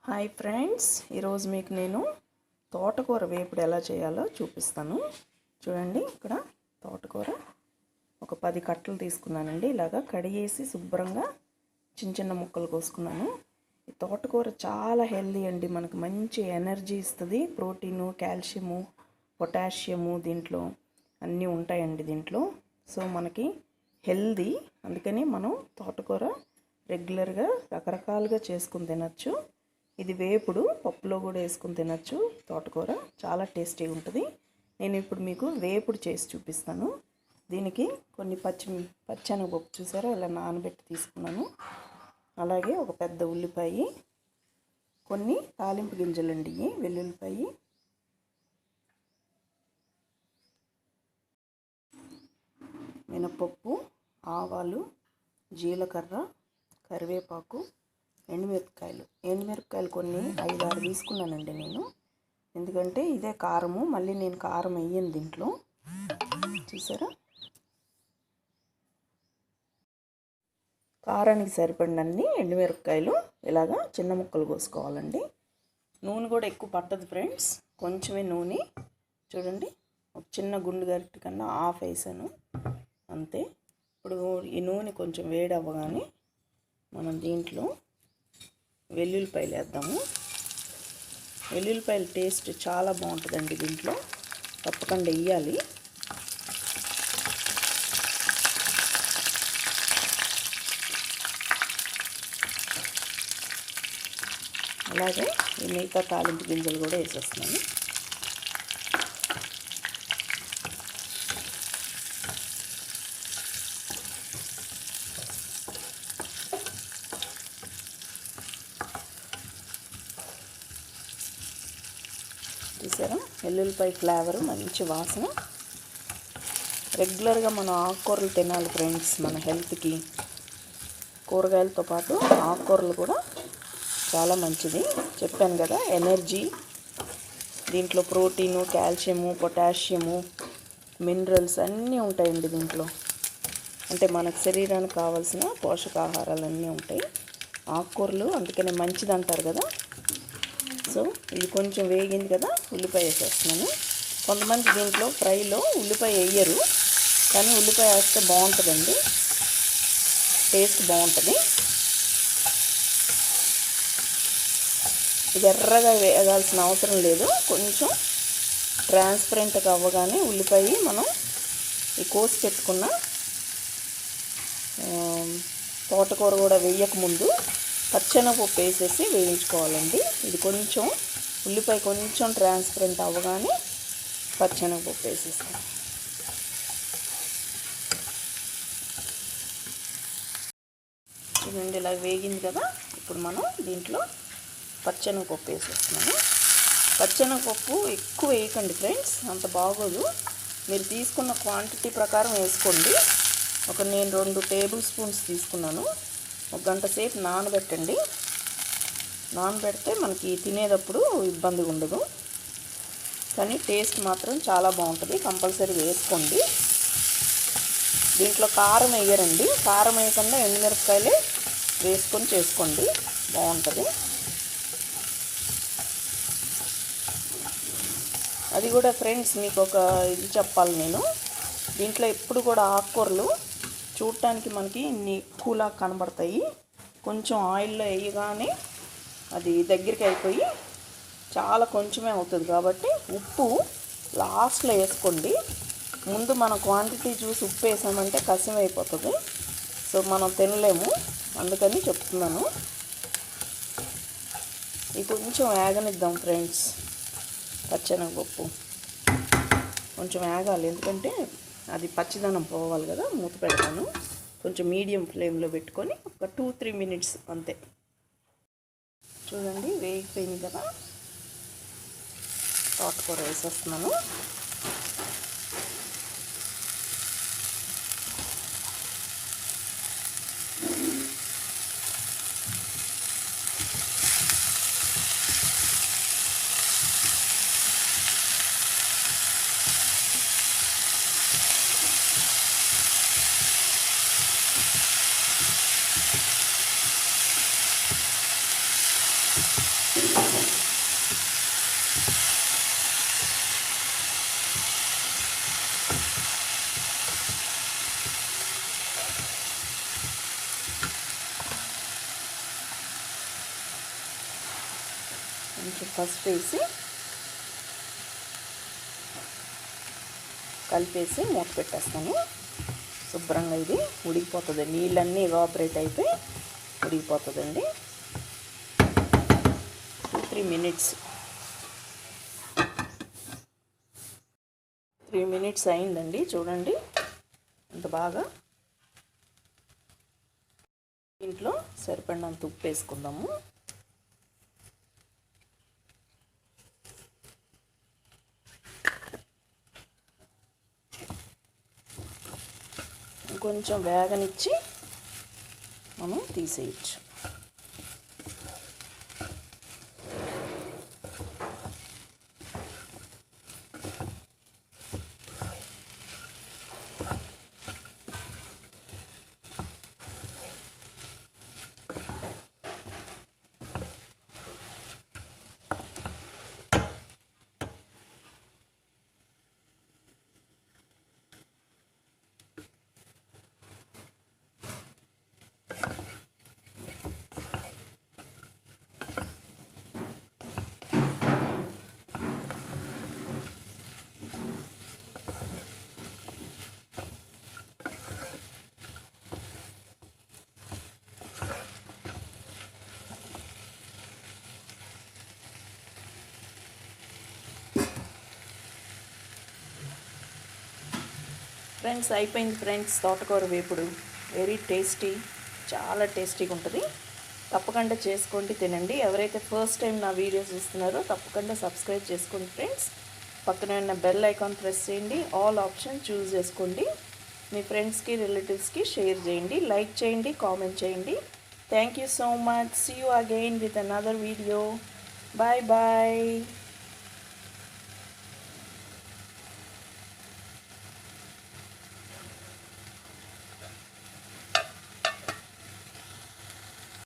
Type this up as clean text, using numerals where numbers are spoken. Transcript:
Hi friends, ఈరోజు మీకు నేను తోటకూర వేపుడు ఎలా చేయాలో చూపిస్తాను. చూడండి, ఇక్కడ తోటకూర ఒక 10 కట్టలు తీసుకున్నానండి. ఇలాగా కడిగేసి శుభ్రంగా చిన్న చిన్న ముక్కలు కోసుకున్నాను. ఈ తోటకూర చాలా హెల్దీ అండి, మనకు మంచి ఎనర్జీ ఇస్తుంది. ప్రోటీను, కాల్షియము, పొటాషియము దీంట్లో అన్నీ ఉంటాయండి దీంట్లో. సో మనకి హెల్దీ, అందుకని మనం తోటకూర రెగ్యులర్గా రకరకాలుగా చేసుకుని తినచ్చు. ఇది వేపుడు పప్పులో కూడా వేసుకుని తినచ్చు. తోటకూర చాలా టేస్టీగా ఉంటుంది. నేను ఇప్పుడు మీకు వేపుడు చేసి చూపిస్తాను. దీనికి కొన్ని పచ్చెనగపప్పు చూసారా, ఇలా నానబెట్టి తీసుకున్నాను. అలాగే ఒక పెద్ద ఉల్లిపాయ, కొన్ని తాలింపు గింజలండి, వెల్లుల్లిపాయ, మినపప్పు, ఆవాలు, జీలకర్ర, కరివేపాకు, ఎండుమిరపకాయలు కొన్ని 5-6 తీసుకున్నానండి నేను. ఎందుకంటే ఇదే కారము, మళ్ళీ నేను కారం వేయను దీంట్లో. చూసారా, కారానికి సరిపడినన్ని ఎండుమిరపకాయలు ఇలాగా చిన్న ముక్కలు కోసుకోవాలండి. నూనె కూడా ఎక్కువ పట్టదు ఫ్రెండ్స్, కొంచెమే నూనె. చూడండి, ఒక చిన్న గుండు గరిటె కన్నా ఆఫ్ వేసాను అంతే. ఇప్పుడు ఈ నూనె కొంచెం వేడి అవ్వగానే మనం దీంట్లో వెల్లుల్లిపాయలు వేద్దాము. వెల్లుల్లిపాయల టేస్ట్ చాలా బాగుంటుందండి దీంట్లో, తప్పకుండా వేయాలి. అలాగే ఈ మిగతా తాలింపు గింజలు కూడా వేసేస్తున్నాను. చూసారా, వెల్లుల్లిపాయ ఫ్లేవరు మంచి వాసన. రెగ్యులర్గా మనం ఆకుకూరలు తినాలి ఫ్రెండ్స్, మన హెల్త్కి. కూరగాయలతో పాటు ఆకుకూరలు కూడా చాలా మంచిది. చెప్పాను కదా, ఎనర్జీ దీంట్లో, ప్రోటీను, కాల్షియము, పొటాషియము, మినరల్స్ అన్నీ ఉంటాయండి దీంట్లో. అంటే మనకు శరీరానికి కావాల్సిన పోషకాహారాలన్నీ ఉంటాయి ఆకుకూరలు, అందుకనే మంచిది అంటారు కదా. సో ఇది కొంచెం వేగింది కదా, ఉల్లిపాయ వేసేస్తున్నాను. కొంతమంది దీంట్లో ఫ్రైలో ఉల్లిపాయ వేయరు, కానీ ఉల్లిపాయ వేస్తే బాగుంటుందండి, టేస్ట్ బాగుంటుంది. ఇది ఎర్రగా వేగాల్సిన అవసరం లేదు, కొంచెం ట్రాన్స్పరెంట్గా అవ్వగానే ఉల్లిపాయ మనం ఈ కోసి పెట్టుకున్న తోటకూర కూడా వేయకముందు పచ్చెనగపప్పు వేసేసి వేయించుకోవాలండి. ఇది కొంచెం ఉల్లిపాయ కొంచెం ట్రాన్స్పరెంట్ అవ్వగానే పచ్చెనగపప్పు వేసేస్తాం. చూడండి, ఇలా వేగింది కదా. ఇప్పుడు మనం దీంట్లో పచ్చెనగపప్పు వేసేస్తున్నాము. పచ్చెనగపప్పు ఎక్కువ వేయకండి ఫ్రెండ్స్, అంత బాగోదు. మీరు తీసుకున్న క్వాంటిటీ ప్రకారం వేసుకోండి. నేను 2 టేబుల్ స్పూన్స్ తీసుకున్నాను. 1 గంట సేపు నానబెట్టండి. నానబెడితే మనకి తినేటప్పుడు ఇబ్బంది ఉండదు, కానీ టేస్ట్ మాత్రం చాలా బాగుంటుంది. కంపల్సరీ వేసుకోండి. దీంట్లో కారం వేయరండి, కారం వేయకుండా ఎండుమిరపకాయలే వేసుకొని చేసుకోండి, బాగుంటుంది. అది కూడా ఫ్రెండ్స్, మీకు ఒక ఇది చెప్పాలి నేను. దీంట్లో ఎప్పుడు కూడా ఆకుకూరలు చూడటానికి మనకి ఎక్కువలా కనబడతాయి, కొంచెం ఆయిల్లో వేయగానే అది దగ్గరికి అయిపోయి చాలా కొంచెమే అవుతుంది. కాబట్టి ఉప్పు లాస్ట్లో వేసుకోండి. ముందు మనం క్వాంటిటీ చూసి ఉప్పు వేసామంటే కసిం అయిపోతుంది, సో మనం తినలేము, అందుకని చెప్తున్నాను. ఇది కొంచెం వేగనిద్దాం ఫ్రెండ్స్. పచ్చెనగపప్పు కొంచెం వేగాలి, ఎందుకంటే అది పచ్చిదనం పోవాలి కదా. మూత పెడతాను, కొంచెం మీడియం ఫ్లేమ్లో పెట్టుకొని ఒక 2-3 మినిట్స్ అంతే. చూడండి, వేగిపోయింది కదా. తోటకూర వేసేస్తున్నాను. కొంచెం పసుపు వేసి కలిపేసి మూత పెట్టేస్తాను. శుభ్రంగా ఇది ఉడికిపోతుంది, నీళ్ళన్నీ ఎవాపరేట్ అయిపోయి ఉడికిపోతుందండి. 3 మినిట్స్ 3 మినిట్స్ అయిందండి. చూడండి ఎంత బాగా. ఇంట్లో సరిపడినంత ఉప్పు వేసుకుందాము. కొంచెం వేగనిచ్చి మనం తీసేయచ్చు. ఫ్రెండ్స్ అయిపోయింది ఫ్రెండ్స్, తోటకూర వేపుడు. వెరీ టేస్టీ, చాలా టేస్టీగా ఉంటుంది. తప్పకుండా చేసుకోండి, తినండి. ఎవరైతే ఫస్ట్ టైం నా వీడియోస్ చూస్తున్నారో తప్పకుండా సబ్స్క్రైబ్ చేసుకోండి ఫ్రెండ్స్. పక్కనే ఉన్న బెల్ ఐకాన్ ప్రెస్ చేయండి, ఆల్ ఆప్షన్ చూస్ చేసుకోండి. మీ ఫ్రెండ్స్కి రిలేటివ్స్కి షేర్ చేయండి, లైక్ చేయండి, కామెంట్ చేయండి. Thank you so much. See you again with another video. Bye bye.